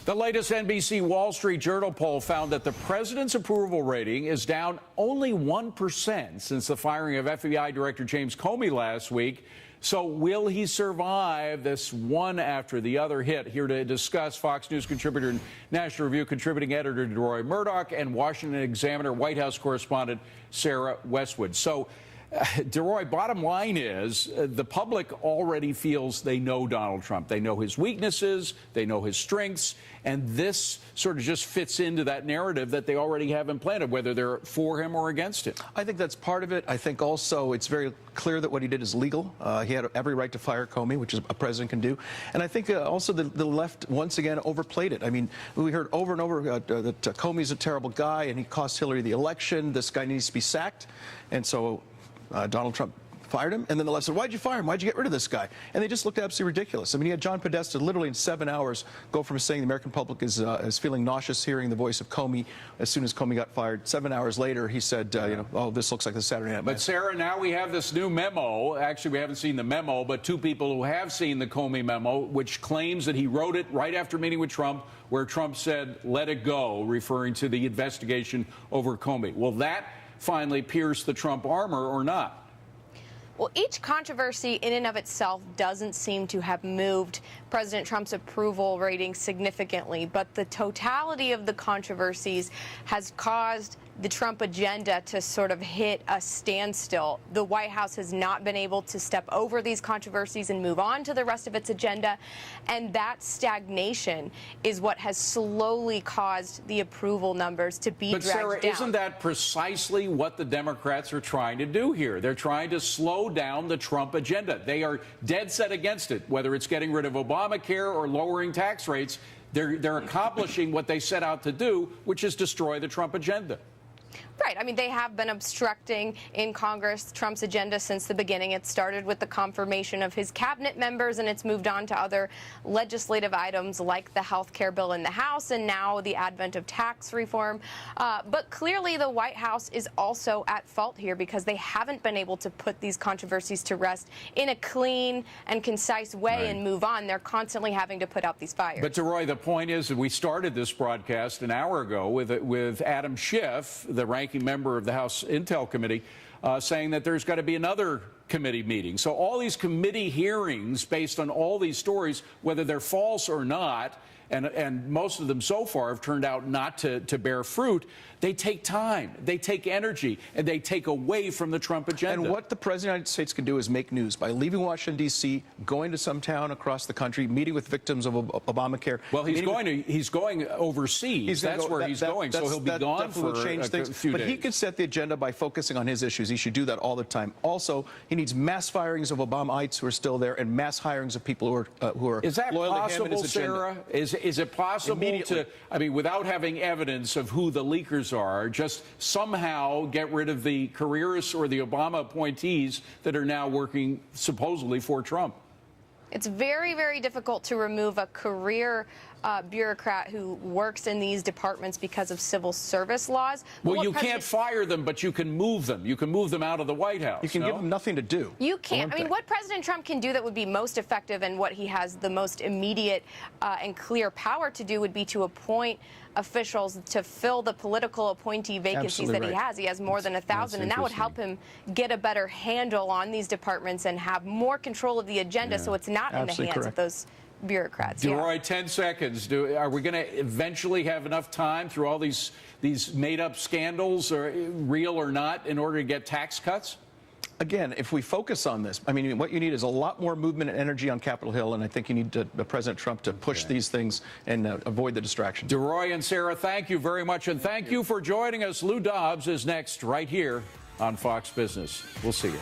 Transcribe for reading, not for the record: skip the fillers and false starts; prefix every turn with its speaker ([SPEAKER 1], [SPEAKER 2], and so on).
[SPEAKER 1] The latest NBC Wall Street Journal poll found that the president's approval rating is down only 1% since the firing of FBI Director James Comey last week. So will he survive this one after the other hit? Here to discuss, Fox News contributor and National Review contributing editor Deroy Murdock and Washington Examiner White House correspondent Sarah Westwood. So, Deroy, bottom line is the public already feels they know Donald Trump. They know his weaknesses, they know his strengths, and this sort of just fits into that narrative that they already have implanted, whether they're for him or against him.
[SPEAKER 2] I think that's part of it. I think also it's very clear that what he did is legal. He had every right to fire Comey, which is a president can do. And I think also the left once again overplayed it. I mean, we heard over and over that Comey's a terrible guy and he cost Hillary the election. This guy needs to be sacked. And so Donald Trump fired him, and then the left said, why'd you fire him? Why'd you get rid of this guy? And they just looked absolutely ridiculous. I mean, you had John Podesta literally in 7 hours go from saying the American public is feeling nauseous hearing the voice of Comey as soon as Comey got fired. 7 hours later, he said, oh, this looks like the Saturday Night.
[SPEAKER 1] But Sarah, now we have this new memo. Actually, we haven't seen the memo, but two people who have seen the Comey memo, which claims that he wrote it right after meeting with Trump, where Trump said, let it go, referring to the investigation over Comey. Will that finally pierce the Trump armor or not?
[SPEAKER 3] Well, each controversy in and of itself doesn't seem to have moved President Trump's approval rating significantly, but the totality of the controversies has caused the Trump agenda to sort of hit a standstill. The White House has not been able to step over these controversies and move on to the rest of its agenda, and that stagnation is what has slowly caused the approval numbers to be dragged down.
[SPEAKER 1] But Sarah, isn't that precisely what the Democrats are trying to do here? They're trying to slow down the Trump agenda. They are dead set against it, whether it's getting rid of Obamacare or lowering tax rates. They're accomplishing what they set out to do, which is destroy the Trump agenda.
[SPEAKER 3] Right. I mean, they have been obstructing in Congress Trump's agenda since the beginning. It started with the confirmation of his cabinet members, and it's moved on to other legislative items like the health care bill in the House and now the advent of tax reform. But clearly the White House is also at fault here because they haven't been able to put these controversies to rest in a clean and concise way and move on. They're constantly having to put out these fires.
[SPEAKER 1] But, Deroy, the point is that we started this broadcast an hour ago with Adam Schiff, the ranking member of the House Intel Committee, saying that there's got to be another committee meeting. So all these committee hearings based on all these stories, whether they're false or not, and most of them so far have turned out not to bear fruit, they take time, they take energy, and they take away from the Trump agenda.
[SPEAKER 2] And what the President of the United States can do is make news by leaving Washington, D.C., going to some town across the country, meeting with victims of Obamacare.
[SPEAKER 1] Well, he's going overseas. That's where he's going, so he'll be gone for a few days.
[SPEAKER 2] But he could set the agenda by focusing on his issues. He should do that all the time. Also, he needs mass firings of Obamaites who are still there and mass hirings of people who are
[SPEAKER 1] Is that
[SPEAKER 2] loyal
[SPEAKER 1] possible,
[SPEAKER 2] to him and his agenda.
[SPEAKER 1] Sarah? Is it possible to, I mean, without having evidence of who the leakers are, just somehow get rid of the careerists or the Obama appointees that are now working supposedly for Trump?
[SPEAKER 3] It's very, very difficult to remove a career bureaucrat who works in these departments because of civil service laws.
[SPEAKER 1] Well, you can't fire them, but you can move them. You can move them out of the White House.
[SPEAKER 2] You can give them nothing to do.
[SPEAKER 3] You can't. I mean, what President Trump can do that would be most effective and what he has the most immediate and clear power to do would be to appoint officials to fill the political appointee vacancies that he has. He has more than 1,000, and that would help him get a better handle on these departments and have more control of the agenda so it's not in the hands of those bureaucrats.
[SPEAKER 1] Deroy, 10 seconds. Are we going to eventually have enough time through all these made-up scandals, or real or not, in order to get tax cuts?
[SPEAKER 2] Again, if we focus on this, I mean, what you need is a lot more movement and energy on Capitol Hill, and I think you need President Trump to push these things and avoid the distraction.
[SPEAKER 1] Deroy and Sarah, thank you very much, and thank you for joining us. Lou Dobbs is next right here on Fox Business. We'll see you.